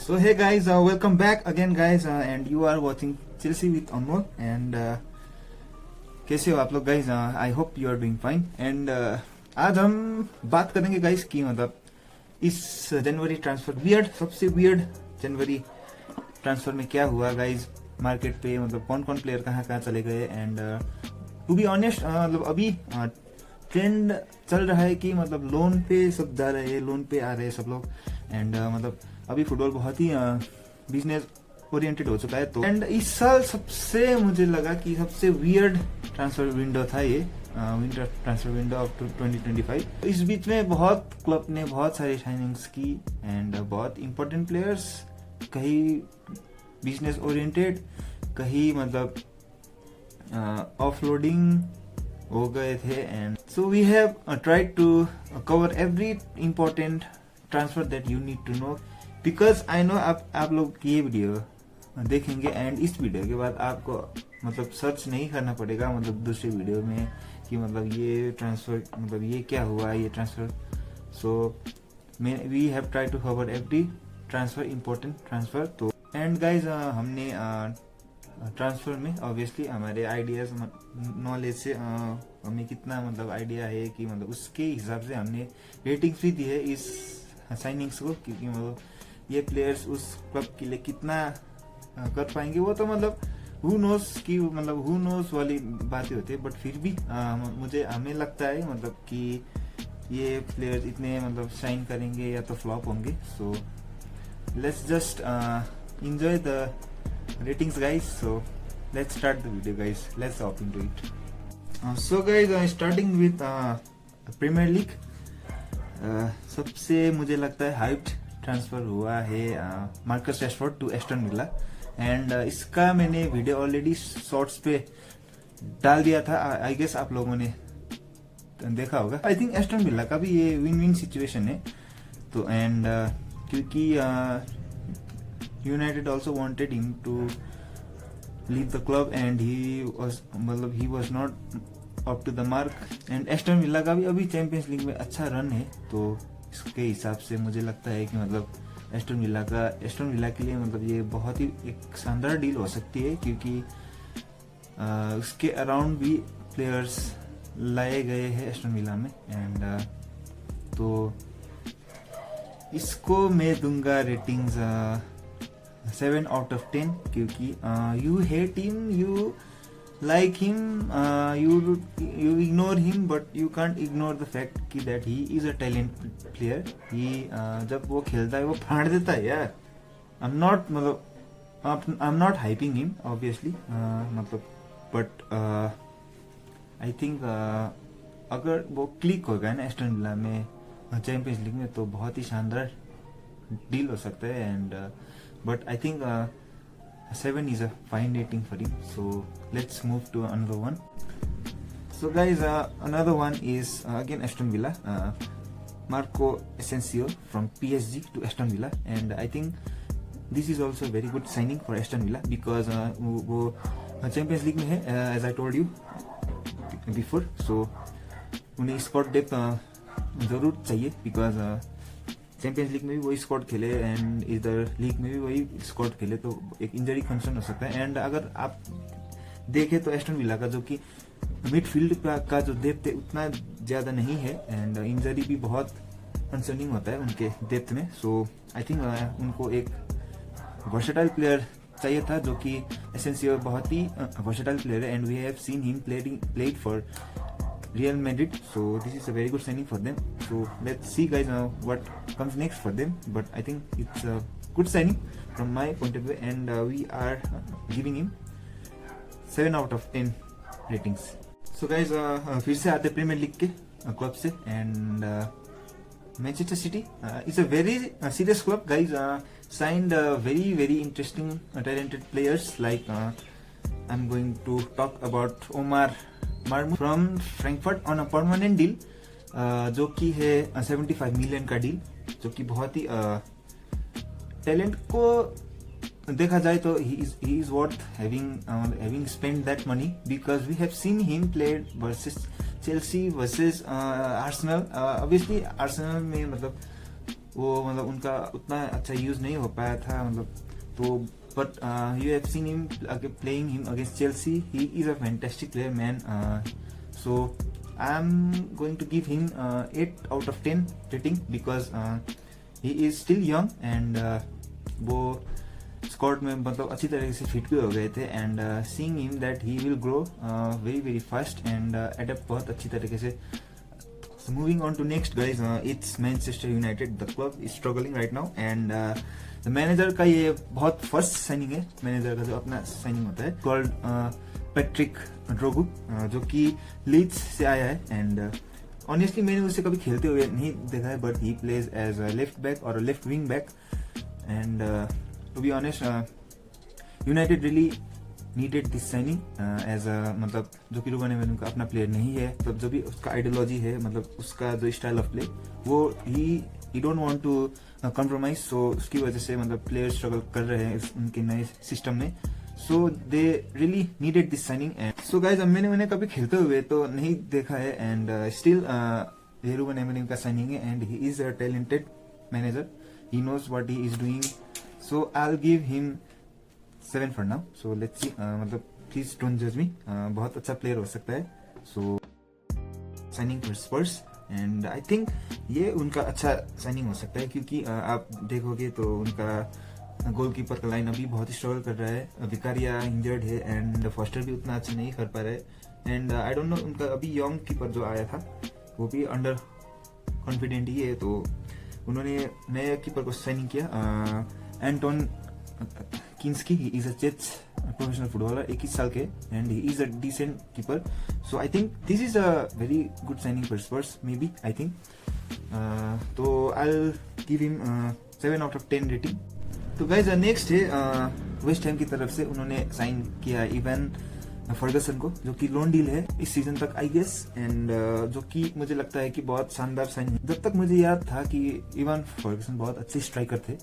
So hey guys, welcome back again guys, and you are watching Chelsea with Anmol and कैसे हो आप लोग guys? I hope you are doing fine and आज हम बात करेंगे गाइज कि मतलब इस जनवरी ट्रांसफर सबसे वियर्ड जनवरी ट्रांसफर में क्या हुआ गाइज मार्केट पे, मतलब कौन कौन प्लेयर कहाँ कहाँ चले गए। एंड टू बी ऑनेस्ट मतलब अभी ट्रेंड चल रहा है कि मतलब लोन पे सब जा रहे हैं, लोन पे आ रहे हैं सब लोग। एंड मतलब अभी फुटबॉल बहुत ही बिजनेस ओरिएंटेड हो चुका है। तो एंड इस साल सबसे मुझे लगा कि सबसे वियर्ड ट्रांसफर विंडो था ये विंटर ट्रांसफर विंडो ऑफ 2025। इस बीच में बहुत क्लब ने बहुत सारे साइनिंग्स की एंड बहुत इंपॉर्टेंट प्लेयर्स, कहीं बिजनेस ओरिएंटेड, कहीं मतलब ऑफलोडिंग हो गए थे। And so we have tried to cover every important transfer that you need to know, because I know आप लोग ये वीडियो देखेंगे एंड इस वीडियो के बाद आपको मतलब सर्च नहीं करना पड़ेगा मतलब दूसरे वीडियो में कि मतलब ये ट्रांसफर मतलब ये क्या हुआ ये transfer. So we have try to cover every transfer important transfer. तो एंड गाइज हमने ट्रांसफर में ऑब्वियसली हमारे आइडियाज नॉलेज से हमें कितना मतलब आइडिया है कि मतलब उसके हिसाब से हमने रेटिंग्स भी दी है इस साइनिंग्स को, क्योंकि मतलब ये प्लेयर्स उस क्लब के लिए कितना कर पाएंगे वो तो मतलब हु नोस वाली बातें होती है। बट फिर भी हमें लगता है मतलब कि ये प्लेयर्स इतने मतलब शाइन करेंगे या तो फ्लॉप होंगे। So let's just enjoy the ratings guys. So let's start the video guys, let's hop into it. So guys, starting with Premier League, सबसे मुझे लगता है हाइप्ड ट्रांसफर हुआ है Marcus Rashford to Aston Villa. And इसका मैंने video already shorts पे डाल दिया था, आई गेस आप लोगों ने देखा होगा। आई थिंक एस्टन विला का भी ये विन विन सिचुएशन है। तो एंड क्योंकि United also wanted him to leave the club and he was not up to the mark. And Aston Villa का भी अभी चैंपियंस लीग में अच्छा रन है, तो इसके हिसाब से मुझे लगता है कि मतलब एस्टन विला के लिए मतलब ये बहुत ही एक शानदार डील हो सकती है, क्योंकि उसके अराउंड भी प्लेयर्स लाए गए हैं एस्टन विला में। एंड तो इसको मैं दूंगा रेटिंग्स 7 out of 10, क्योंकि you hate him, you like him, you ignore him, but you can't ignore the fact कि that he is a talent player. he जब वो खेलता है वो फाड़ देता है यार। I'm not hyping him obviously, मतलब but I think अगर वो क्लिक होगा ना एस्टन विला में चैंपियंस लीग में तो बहुत ही शानदार डील हो सकता है। And but I think 7 is a fine rating for him. So let's move to another one. So guys, another one is again Aston Villa, Marco Asensio from PSG to Aston Villa. And I think this is also a very good signing for Aston Villa, because वो Champions League में है as I told you before. So उन्हें squad depth जरूर चाहिए, because champions league में भी वही squad खेले एंड इधर लीग में भी वही स्क्वाड खेले, तो एक इंजरी कंसर्न हो सकता है। एंड अगर आप देखें तो एस्टन विला का जो कि मिडफील्ड का जो डेप्थ है उतना ज़्यादा नहीं है, एंड इंजरी भी बहुत कंसर्निंग होता है उनके डेप्थ में। सो आई थिंक उनको एक वर्सेटाइल प्लेयर चाहिए था, जो कि एसेंसियो बहुत ही वर्सेटाइल प्लेयर है। And we have seen him played for Real Madrid, so this is a very good signing for them. So let's see guys what comes next for them, but I think it's a good signing from my point of view, and we are giving him 7 out of 10 ratings. So guys, फिर से आते premiere league के club से। And Manchester city is a very serious club guys, signed very interesting talented players like I'm going to talk about Omar Marmoush from Frankfurt on a permanent deal, जो कि है 75 million का deal, जो कि बहुत ही talent को देखा जाए तो he is worth having spent that money, because we have seen him play versus Chelsea versus Arsenal. Obviously Arsenal में मतलब वो मतलब उनका उतना अच्छा यूज नहीं हो पाया था, मतलब तो but you have seen him playing him against Chelsea, he is a fantastic player man. So I am going to give him 8 out of 10 rating because he is still young and वो squad में मतलब अच्छी तरीके से fit भी हो गए थे and seeing him that he will grow very very fast and adapt बहुत अच्छी तरीके से. So moving on to next guys, it's Manchester United. The club is struggling right now and the manager का ये बहुत फर्स्ट साइनिंग है. Manager का जो अपना साइनिंग होता है कॉल्ड पैट्रिक ड्रोगू, जो कि लीड्स से आया है एंड ऑनेस्टली मैंने उसे कभी खेलते हुए नहीं देखा है, but he plays as a left back और left wing back and to be honest United really needed this signing as a मतलब जो कि रूबन एमोरिम का अपना प्लेयर नहीं है, मतलब जो भी उसका आइडियोलॉजी है, मतलब उसका जो स्टाइल ऑफ प्ले वो he don't want to compromise. So उसकी वजह से मतलब प्लेयर स्ट्रगल कर रहे हैं उनके नए सिस्टम में. So they really needed this signing and so guys मैंने उन्हें कभी खेलते हुए तो नहीं देखा है एंड स्टिल ये रूबन एमोरिम का साइनिंग है and he is a talented manager, he knows what he is doing. So I will give him 7 for now. So let's see, मतलब प्लीज डोंट जज मी, बहुत अच्छा प्लेयर हो सकता है. So signing for Spurs and I think ये उनका अच्छा साइनिंग हो सकता है क्योंकि आप देखोगे तो उनका गोलकीपर का लाइन अभी बहुत ही स्ट्रगल कर रहा है. विकारिया इंजर्ड है एंड फॉस्टर भी उतना अच्छा नहीं कर पा रहा है एंड आई डोंट नो उनका अभी यंग कीपर जो आया था वो भी अंडर कॉन्फिडेंट ही है, तो उन्होंने नए कीपर को साइनिंग किया Anton Kinsky. He is a Czech professional footballer, 21 साल के and he is a decent keeper. So I think this is a very good signing for Spurs maybe I think. तो I will give him 7 out of 10 rating. तो guys next है West Ham की तरफ से उन्होंने sign किया even Fergusson को, जो कि लोन डील है इस सीजन तक आई गेस एंड जो कि मुझे लगता है कि बहुत शानदार साइन है. जब तक मुझे याद था कि इवन फर्गसन बहुत अच्छे स्ट्राइकर थे,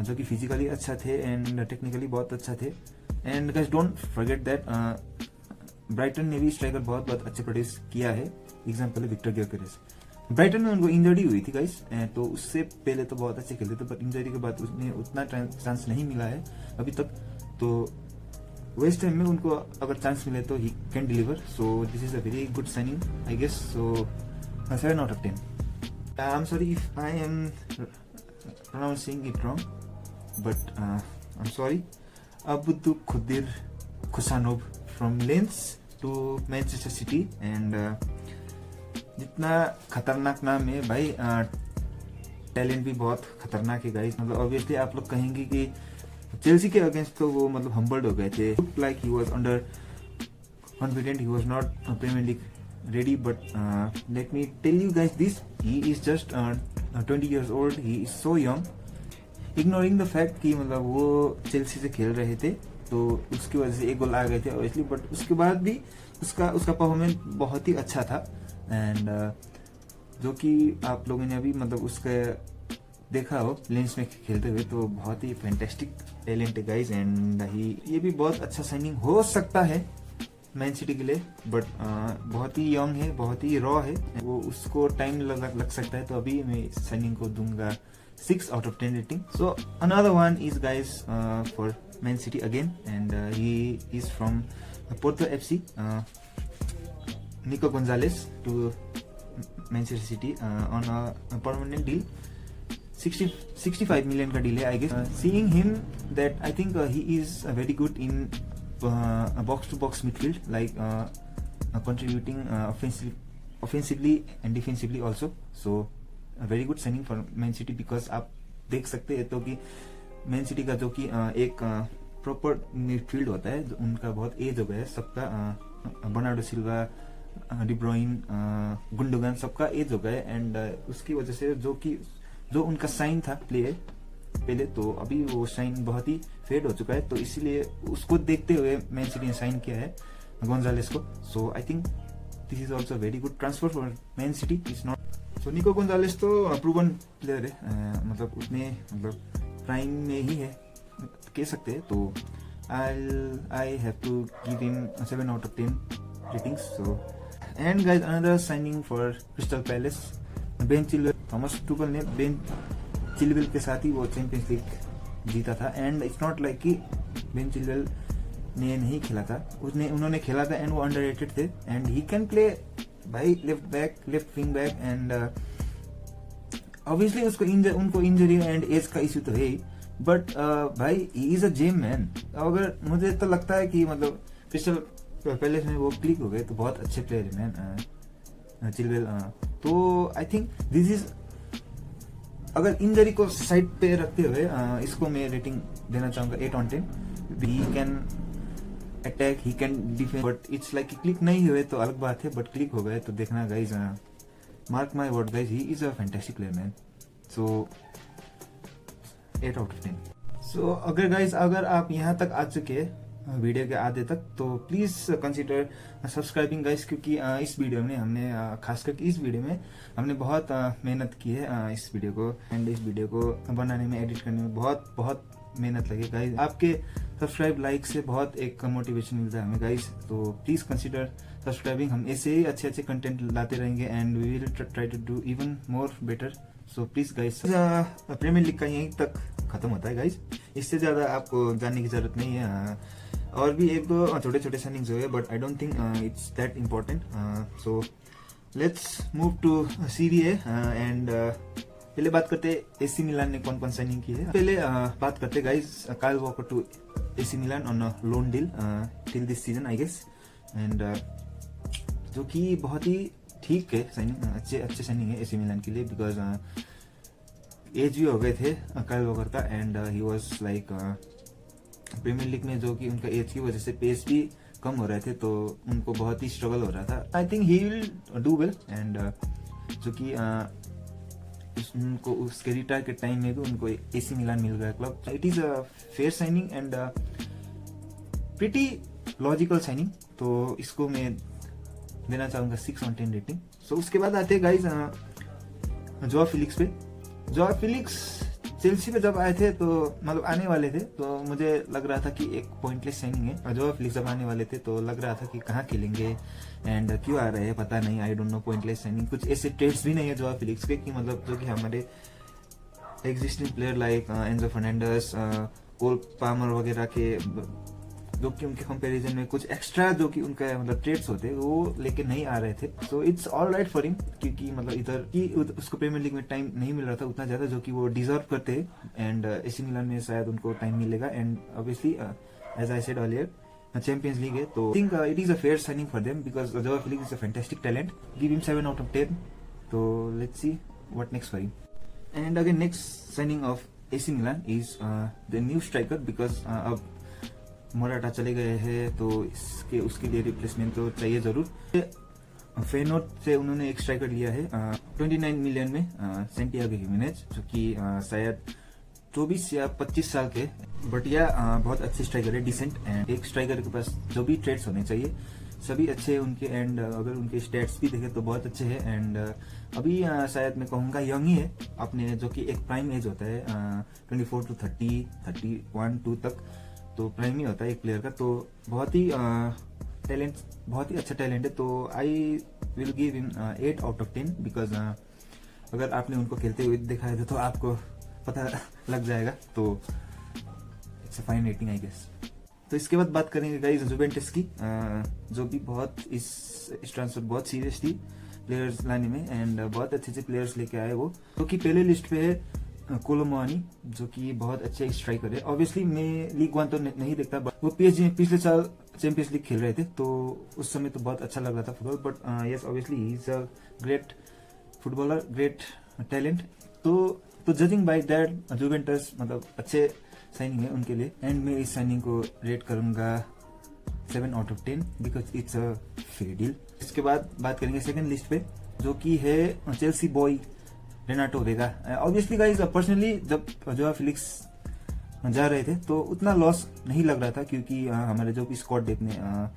जो कि फिजिकली अच्छा थे एंड टेक्निकली बहुत अच्छा थे and guys don't forget that Brighton ने भी स्ट्राइकर बहुत अच्छे प्रोड्यूस किया है. एग्जाम्पल है विक्टर ग्योकेरेस. ब्राइटन में उनको इंजरी हुई थी गाइस, तो उससे पहले तो बहुत अच्छे खेलते थे बट इंजरी के बाद उसने उतना चांस नहीं मिला है अभी तक. तो वेस्ट हैम में उनको अगर चांस मिले तो he can deliver. So this is a very good signing I guess. So 7 out of 10. I am sorry if I am pronouncing it wrong, but I'm sorry. Abdu Khudir Khusanov from Lens to Manchester City and जितना खतरनाक नाम है भाई, talent भी बहुत खतरनाक है guys. मतलब ऑब्वियसली आप लोग कहेंगे कि चेल्सी के अगेंस्ट तो वो मतलब हम्बल्ड हो गए थे, like he was under confident, he was not Premier League ready, but let me tell you guys this, he is just 20 years old, he is so young. Ignoring the fact कि मतलब वो Chelsea से खेल रहे थे तो उसकी वजह से एक गोल आ गए थे obviously, but उसके बाद भी उसका परफॉर्मेंस बहुत ही अच्छा था एंड जो कि आप लोगों ने अभी मतलब उसका देखा हो लेंस में खेलते हुए, तो बहुत ही फैंटास्टिक टैलेंट है गाइस एंड ये भी बहुत अच्छा साइनिंग हो सकता है मैन सिटी के लिए, बट बहुत ही यंग है, बहुत ही रॉ है, वो उसको टाइम लग सकता है. तो अभी मैं साइनिंग को दूंगा 6 out of 10 rating. So another one is guys for Man City again and he is from Porto FC, Nico Gonzalez to Manchester City on a permanent deal. 65 million का डील है I guess. Seeing him that I think he is very good in box to box midfield, like contributing offensively and defensively also. So a very good signing for Man City because आप देख सकते हैं तो कि man city का जो कि एक प्रॉपर मिडफील्ड होता है, उनका बहुत एज हो गया है सबका. Bernardo Silva, De Bruyne, Gundogan सबका एज हो गया है एंड उसकी वजह से जो उनका साइन था प्ले पहले, तो अभी वो साइन बहुत ही फेड हो चुका है. तो इसीलिए उसको देखते हुए मैन सिटी ने साइन किया है गोंजालेस को. So I think this is also very good transfer for Man City. Is not so Nico Gonzalez तो प्रूवन प्लेयर है, मतलब उतने मतलब प्राइम में ही है कह सकते हैं. तो I have to give him 7 out of 10 ratings. So and guys another signing for Crystal Palace, Ben Chilwell. Thomas Tuchel ने बेन चिलवेल के साथ ही वो चैंपियंस लीग जीता था। एंड इट्स नॉट लाइक कि बेन चिलवेल ने नहीं खेला था, उन्होंने खेला था एंड वो अंडररेटेड थे। एंड ही कैन प्ले भाई left back, left wing back. And obviously उनको इंजरी एंड एज का इश्यू तो है ही, बट भाई he is a gem man. अगर मुझे तो लगता है कि मतलब क्रिस्टल पैलेस में वो क्लिक हो गए तो बहुत अच्छे प्लेयर है मैन चिलवेल। तो आई थिंक दिस इज, अगर इंजरी को साइड पे रखते हुए इसको मैं रेटिंग देना चाहूंगा 8 on 10। He can attack, he can defend, but it's like click नहीं हुए तो अलग बात है, बट क्लिक हो गए तो देखना guys, mark my word guys, he is a fantastic player man. So 8 out of 10। सो अगर गाइज अगर आप यहाँ तक आ चुके हैं वीडियो के आधे तक, तो प्लीज कंसिडर सब्सक्राइबिंग गाइस, क्योंकि इस वीडियो में हमने खास करके इस वीडियो में हमने बहुत मेहनत की है इस वीडियो को, एंड इस वीडियो को बनाने में, एडिट करने में बहुत बहुत मेहनत लगी गाइस। आपके सब्सक्राइब लाइक से बहुत एक मोटिवेशन मिलता है हमें गाइस, तो प्लीज कंसिडर सब्सक्राइबिंग। हम ऐसे ही अच्छे अच्छे कंटेंट लाते रहेंगे and we will try to do even more better. So please guys, Premier League का यहीं तक खत्म होता है गाइस, इससे ज्यादा आपको जानने की जरूरत नहीं है। और भी एक दो छोटे छोटे साइनिंग्स हुए, but I don't think it's that important. So let's move to Serie A. And पहले बात करते एसी मिलान ने कौन कौन साइनिंग की है। पहले बात करते guys Kyle Walker to AC Milan on a loan deal till this season I guess. And जो कि बहुत ही ठीक है साइनिंग, अच्छे साइनिंग है एसी मिलान के लिए, बिकॉज एज भी हो गए थे काइल वॉकर का। And he was like Premier League में जो कि उनका एज की वजह से पेस भी कम हो रहे थे, तो उनको बहुत ही स्ट्रगल हो रहा था। आई think he will do well. And जो कि उनको उसके रिटायर के टाइम में भी उनको एसी मिलान मिल गया club. It is a fair signing and pretty logical signing, तो इसको मैं देना चाहूंगा 6 on 10 रेटिंग। सो उसके बाद आते हैं गाइज जोआ फिलिक्स पे। जोआ फिलिक्स चेल्सी पे जब आए थे तो मतलब आने वाले थे, तो मुझे लग रहा था कि एक पॉइंटलेस साइनिंग है। जोआ फिलिक्स जब आने वाले थे तो लग रहा था कि कहाँ खेलेंगे एंड क्यों आ रहे हैं पता नहीं, I don't know. Pointless signing, कुछ ऐसे ट्रेड्स भी नहीं है जोआ फिलिक्स के कि मतलब जो कि हमारे existing player like Enzo Fernandez, Cole Palmer वगैरह के, जो कि उनके कंपैरिजन में कुछ एक्स्ट्रा जो कि उनका मतलब ट्रेड्स होते वो लेके नहीं आ रहे थे। So it's all right for him, क्योंकि मतलब इधर की उसको प्रीमियर लीग में टाइम नहीं मिल रहा था उतना ज्यादा जो कि वो डिजर्व करते हैं। एंड एसी मिलान में शायद उनको टाइम मिलेगा। And obviously as I said earlier Champions League है, तो I think it is a fair signing for them, because Joao Felix is a fantastic talent. Give him 7 out of 10। तो let's see what next for him. And again next signing of AC Milan is the new striker, because अब Morata चले गए हैं, तो उसके लिए replacement तो चाहिए जरूर। फेनोर्ड से उन्होंने एक स्ट्राइकर लिया है 29 मिलियन में, सैंटियागो हिमेनेज, जो कि शायद 24 या 25 साल के, बट यह बहुत अच्छे स्ट्राइकर है, डिसेंट। एंड एक स्ट्राइकर के पास जो भी ट्रेड्स होने चाहिए सभी अच्छे उनके, एंड अगर उनके स्टैट्स भी देखें तो बहुत अच्छे हैं। एंड अभी शायद मैं कहूँगा यंग ही है अपने, जो कि एक प्राइम एज होता है 24 to 30, 31, 2 तक, तो प्राइम ही होता है एक प्लेयर का। तो बहुत ही टैलेंट, बहुत ही अच्छा टैलेंट है। तो I will give him 8 out of 10, because अगर आपने उनको खेलते हुए देखा है तो आपको पता लग जाएगा। तो it's a fine rating I guess. तो इसके बाद बात करेंगे गाइस जुवेंटस की, जो भी बहुत इस ट्रांसफर बहुत सीरियस थी प्लेयर्स लाने में, एंड बहुत अच्छे अच्छे प्लेयर्स लेके आए वो, जो कि पहले लिस्ट पे है कोलो मुआनी, जो कि बहुत अच्छे स्ट्राइकर है। ऑब्वियसली मैं लीग 1 तो नहीं देखता, बट वो पीएसजी में पिछले साल चैंपियंस लीग खेल रहे थे, तो उस समय तो बहुत अच्छा लग रहा था football. But yes obviously he is a great footballer, great talent. तो जजिंग बाय दैट जुवेंटस मतलब अच्छे साइनिंग है उनके लिए, एंड मैं इस साइनिंग को रेट करूंगा 7 out of 10, because it's a fair deal. इसके बाद बात करेंगे सेकंड लिस्ट पे, जो कि है चेल्सी बॉय रेनाटो वेगा। ऑब्वियसली गाइस पर्सनली जब जोआ फिलिक्स जा रहे थे तो उतना लॉस नहीं लग रहा था, क्योंकि हमारे जो भी स्क्वाड डेप में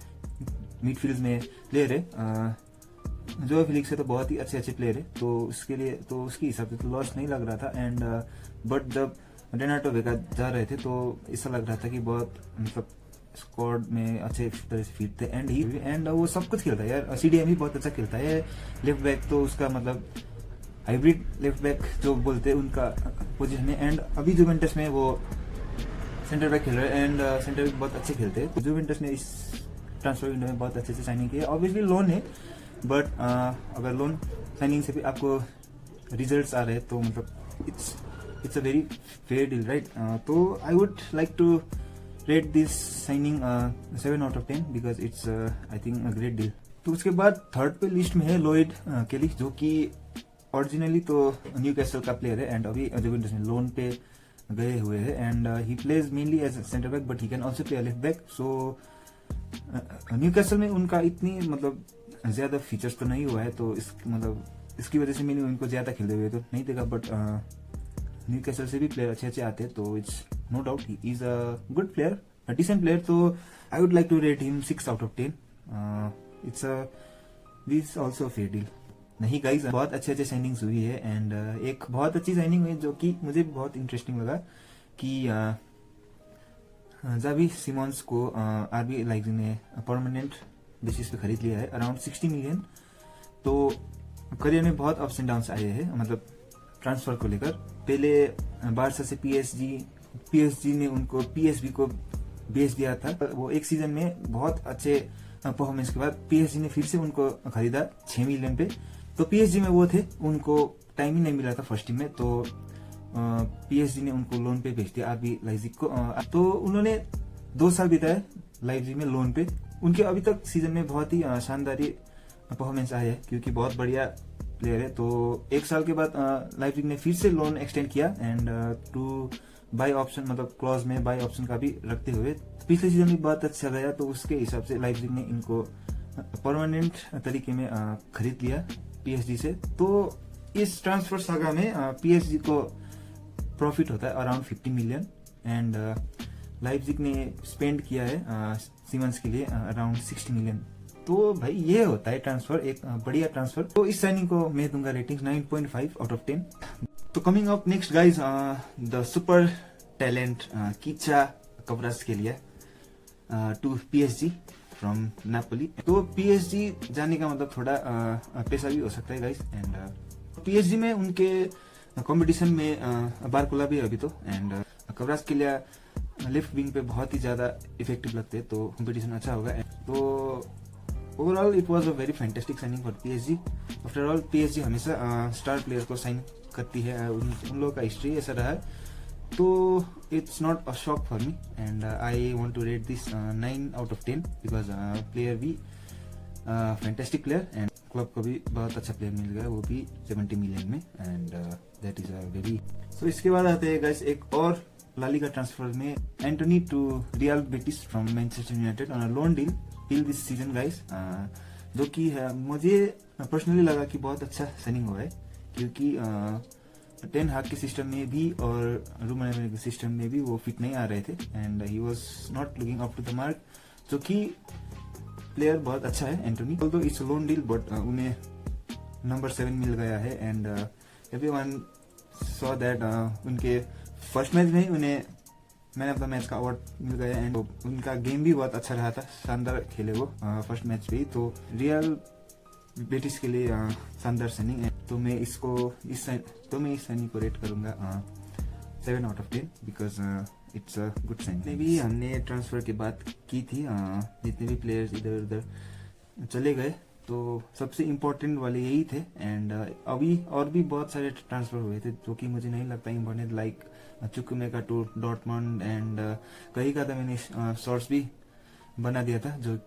मिडफील्ड में प्लेयर है जोआ फिलिक्स से तो बहुत ही अच्छे प्लेयर है, तो उसके लिए तो उसके हिसाब से तो लॉस नहीं लग रहा था। एंड बट जब रेनाटो वेगा जा रहे थे तो ऐसा लग रहा था कि बहुत मतलब स्क्वाड में अच्छे तरह से फिट थे। एंड वो सब कुछ खेलता है यार, सीडीएम भी बहुत अच्छा खेलता है, लेफ्ट बैक तो उसका मतलब हाइब्रिड लेफ्ट बैक जो बोलते हैं उनका पोजीशन है। एंड अभी जुवेंटस में वो सेंटर बैक खेल रहे हैं एंड सेंटर बैक बहुत अच्छे खेलते हैं। जुवेंटस ने इस ट्रांसफर विंडो में बहुत अच्छे से साइनिंग की है। ऑब्वियसली लोन है, बट अगर लोन साइनिंग से भी आपको रिजल्ट्स आ रहे हैं तो मतलब it's a very fair deal, right. तो I would like to rate this signing 7 out of 10 because it's I think a great deal. तो उसके बाद थर्ड पे लिस्ट में है लोइड केली, जो कि ओरिजिनली तो न्यूकैसल का प्लेयर है एंड अभी जुवेंटस में लोन पे गए हुए हैं and he plays mainly as centre back but he can also play left back. So Newcastle में उनका इतनी मतलब ज्यादा फीचर्स तो नहीं हुआ है, तो इसकी वजह से मैंने उनको ज्यादा खेलते हुए तो नहीं देखा, बट न्यूकैसल से भी प्लेयर अच्छे अच्छे आते हैं, तो it's no doubt he is a good player, a decent player. तो I would like to rate him 6 out of 10। It's this also fair deal. नहीं गाइस, बहुत अच्छे अच्छे साइनिंग्स हुई है एंड एक बहुत अच्छी साइनिंग हुई जो कि मुझे बहुत इंटरेस्टिंग लगा कि जावी सिमोन्स को आरबी लाइप्जिग ने परमानेंट बेसिस पे खरीद लिया है अराउंड 60 मिलियन। तो करियर में बहुत अप्स एंड डाउन्स आए हैं, मतलब ट्रांसफर को लेकर। पहले बारसा से पीएसजी ने उनको पीएसबी को बेच दिया था। वो एक सीजन में बहुत अच्छे परफॉर्मेंस के बाद पीएसजी ने फिर से उनको खरीदा 6 मिलियन पे। तो पीएसजी में वो थे, उनको टाइम ही नहीं मिला था फर्स्ट टीम में, तो पीएसजी ने उनको लोन पे भेज दिया आरबी लाइप्जिग को। तो उन्होंने 2 साल बिताए लाइप्जिग में लोन पे। उनके अभी तक सीजन में बहुत ही शानदार परफॉर्मेंस आया है क्योंकि बहुत बढ़िया प्लेयर है। तो 1 साल के बाद लाइप्जिग ने फिर से लोन एक्सटेंड किया एंड टू बाय ऑप्शन, मतलब क्लॉज में बाय ऑप्शन का भी रखते हुए पिछले सीजन में बहुत अच्छा गया, तो उसके हिसाब से लाइप्जिग ने इनको परमानेंट तरीके में खरीद लिया पीएसजी से। तो इस ट्रांसफर सागा में पीएसजी को प्रॉफिट होता है अराउंड 50 मिलियन एंड लाइप्जिग ने स्पेंड किया है सिमन्स के लिए अराउंड 60 मिलियन। तो भाई ये होता है ट्रांसफर, एक बढ़िया ट्रांसफर। तो इस साइनिंग को मैं दूंगा रेटिंग 9.5 आउट ऑफ 10। तो coming up next guys, the super talent Khvicha Kvaratskhelia to PSG from Napoli. तो पीएसजी जाने का मतलब थोड़ा पैसा भी हो सकता है गाइज। एंड पीएसजी में उनके कंपटीशन में बारकोला भी है अभी तो, एंड कवरात्सकेलिया लेफ्ट विंग पे बहुत ही ज्यादा इफेक्टिव लगते हैं, तो कंपटीशन अच्छा होगा। तो overall it was a very fantastic signing for PSG. After all PSG हमेशा स्टार प्लेयर को साइन करती है, उन लोगों का हिस्ट्री ऐसा रहा है, तो it's not a shock for me and I want to rate this 9 out of 10 because player भी फैंटास्टिक प्लेयर एंड क्लब को भी बहुत अच्छा प्लेयर मिल गया, वो भी 70 मिलियन में, and that is a very. So इसके बाद आते हैं गाइस एक और लालिगा ट्रांसफर में, Antony to Real Betis from Manchester United on a loan deal till this season guys, जो कि मुझे पर्सनली लगा कि बहुत अच्छा साइनिंग हुआ है क्योंकि टेन हाग के सिस्टम में भी और रूमन के सिस्टम में भी वो फिट नहीं आ रहे थे and he was not looking up to the mark, जो कि प्लेयर बहुत अच्छा है Antony. Although it's a loan deal but उन्हें नंबर 7 मिल गया है एंड एवरीवन सॉ दैट उनके फर्स्ट मैच में उन्हें मैन ऑफ द मैच का अवार्ड मिल गया एंड उनका गेम भी बहुत अच्छा रहा था, शानदार खेले वो फर्स्ट मैच पे ही। तो रियल बेटिस के लिए शानदार साइनिंग है, तो मैं इस साइनिंग को रेट करूंगा 7 out of 10 because it's a good signing. भी हमने ट्रांसफर की बात की थी, जितने भी प्लेयर्स इधर उधर चले गए तो सबसे इम्पोर्टेंट वाले यही थे एंड अभी और भी बहुत सारे ट्रांसफर हुए थे जो कि मुझे नहीं लगता important, like Chukwuemeka to Dortmund and कहीं का था मैंने शॉर्ट्स भी बना दिया था जो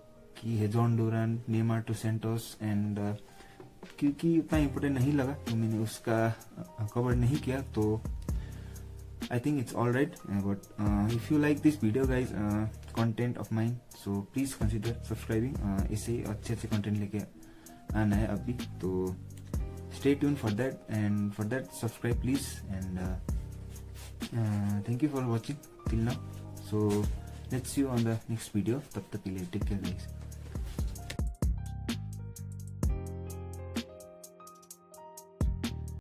कि है Jhon Duran, Neymar to Santos and क्योंकि उतना इम्पोर्टेंट नहीं लगा तो मैंने उसका कवर नहीं किया। तो I think it's alright, but if you like this video guys, content of mine, so please consider subscribing. ऐसे अच्छे अच्छे content लेके आना है अभी, तो stay tuned for that and for that subscribe please and thank you for watching till now. So let's see you on the next video. तब तक के लिए take care guys.